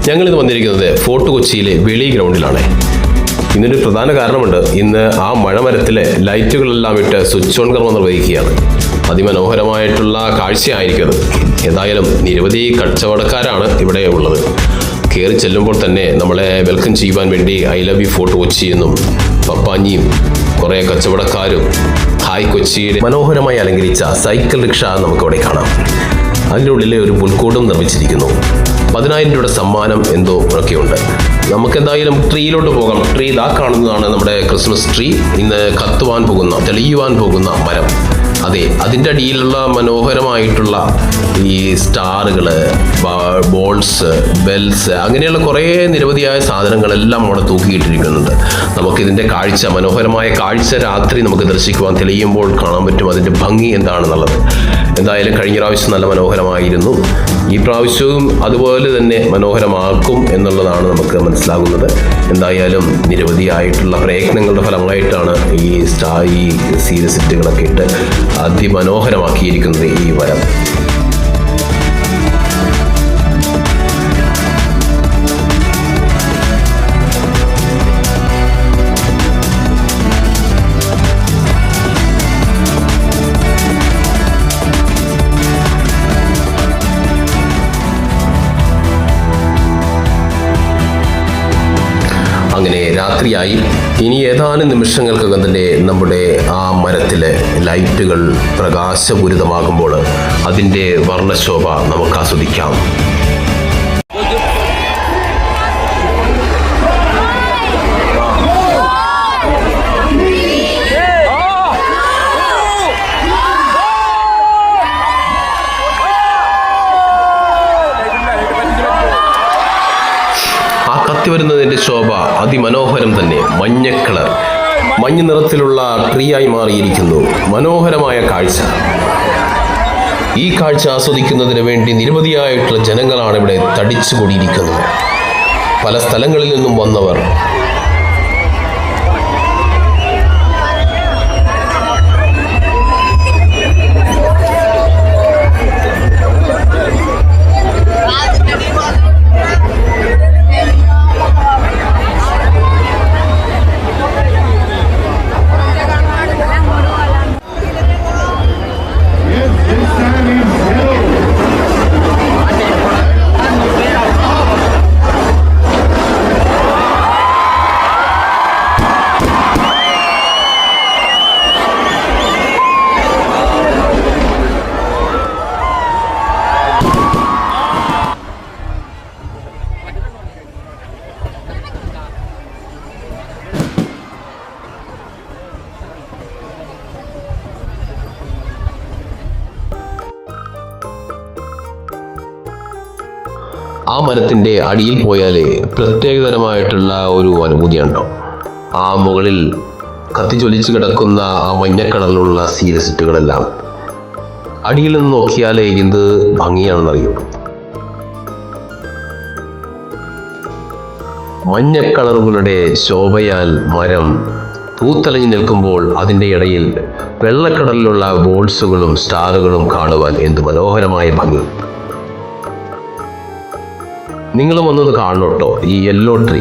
ഞങ്ങളിന്ന് വന്നിരിക്കുന്നത് ഫോർട്ട് കൊച്ചിയിലെ വെളി ഗ്രൗണ്ടിലാണ്. ഇതിനൊരു പ്രധാന കാരണമുണ്ട്. ഇന്ന് ആ മഴമരത്തിലെ ലൈറ്റുകളെല്ലാം ഇട്ട് സ്വിച്ച് ഓൺ കർമ്മം നിർവഹിക്കുകയാണ്. അതിമനോഹരമായിട്ടുള്ള കാഴ്ചയായിരിക്കും അത്. ഏതായാലും നിരവധി കച്ചവടക്കാരാണ് ഇവിടെ ഉള്ളത്. കയറി ചെല്ലുമ്പോൾ തന്നെ നമ്മളെ വെൽക്കം ചെയ്യുവാൻ വേണ്ടി I love you fort Kochi എന്നും പപ്പാഞ്ഞിയും കുറേ കച്ചവടക്കാരും ഹായ് കൊച്ചിയുടെ മനോഹരമായി അലങ്കരിച്ച സൈക്കിൾ റിക്ഷ നമുക്കവിടെ കാണാം. അതിൻ്റെ ഉള്ളിൽ ഒരു പുൽക്കൂടും നിർമ്മിച്ചിരിക്കുന്നു. 10,000 രൂപയുടെ സമ്മാനം എന്തോ ഒക്കെയുണ്ട്. നമുക്കെന്തായാലും ട്രീയിലോട്ട് പോകാം. ട്രീ ഇതാ കാണുന്നതാണ് നമ്മുടെ ക്രിസ്മസ് ട്രീ. ഇന്ന് കത്തുവാൻ പോകുന്ന, തെളിയുവാൻ പോകുന്ന മരം. അതെ, അതിൻ്റെ അടിയിലുള്ള മനോഹരമായിട്ടുള്ള ഈ സ്റ്റാറുകൾ, ബോൾസ്, ബെൽസ്, അങ്ങനെയുള്ള കുറേ നിരവധിയായ സാധനങ്ങളെല്ലാം അവിടെ തൂക്കിയിട്ടിരിക്കുന്നുണ്ട്. നമുക്കിതിൻ്റെ കാഴ്ച, മനോഹരമായ കാഴ്ച രാത്രി നമുക്ക് ദർശിക്കുവാൻ, തെളിയുമ്പോൾ കാണാൻ പറ്റും അതിൻ്റെ ഭംഗി എന്താണെന്നുള്ളത്. എന്തായാലും കഴിഞ്ഞ പ്രാവശ്യം നല്ല മനോഹരമായിരുന്നു. ഈ പ്രാവശ്യവും അതുപോലെ തന്നെ മനോഹരമാക്കും എന്നുള്ളതാണ് നമുക്ക് മനസ്സിലാകുന്നത്. എന്തായാലും നിരവധിയായിട്ടുള്ള പ്രയത്നങ്ങളുടെ ഫലമായിട്ടാണ് ഈ സീരിയസ് സെറ്റുകളൊക്കെ ഇട്ട് അതിമനോഹരമാക്കിയിരിക്കുന്നത് ഈ വരം. അങ്ങനെ രാത്രിയായി. ഇനി ഏതാനും നിമിഷങ്ങൾക്കകം തന്നെ നമ്മുടെ ആ മരത്തിലെ ലൈറ്റുകൾ പ്രകാശപൂരിതമാകുമ്പോൾ അതിൻ്റെ വർണ്ണശോഭ നമുക്ക് ആസ്വദിക്കാം. വരുന്നതിൻ്റെ ശോഭ അതിമനോഹരം തന്നെ. മഞ്ഞ കളർ, മഞ്ഞ നിറത്തിലുള്ള ട്രീ ആയി മാറിയിരിക്കുന്നു. മനോഹരമായ കാഴ്ച. ഈ കാഴ്ച ആസ്വദിക്കുന്നതിന് വേണ്ടി നിരവധിയായിട്ടുള്ള ജനങ്ങളാണ് ഇവിടെ തടിച്ചു കൂടിയിരിക്കുന്നത്. പല സ്ഥലങ്ങളിൽ നിന്നും വന്നവർ. ആ മരത്തിൻ്റെ അടിയിൽ പോയാൽ പ്രത്യേകതരമായിട്ടുള്ള ഒരു അനുഭൂതിയുണ്ടോ. ആ മുകളിൽ കത്തിച്ചൊലിച്ച് കിടക്കുന്ന ആ മഞ്ഞ കളറിലുള്ള സീരിയസുകളെല്ലാം അടിയിൽ നിന്ന് നോക്കിയാൽ എന്ത് ഭംഗിയാണെന്നറിയും. മഞ്ഞ കളറുകളുടെ ശോഭയാൽ മരം പൂത്തലഞ്ഞു നിൽക്കുമ്പോൾ അതിൻ്റെ ഇടയിൽ വെള്ളക്കടലിലുള്ള ബോൾസുകളും സ്റ്റാറുകളും കാണുവാൻ എന്ത് മനോഹരമായ ഭംഗി. നിങ്ങളും വന്നത് കാണണം കേട്ടോ, ഈ യെല്ലോ ട്രീ.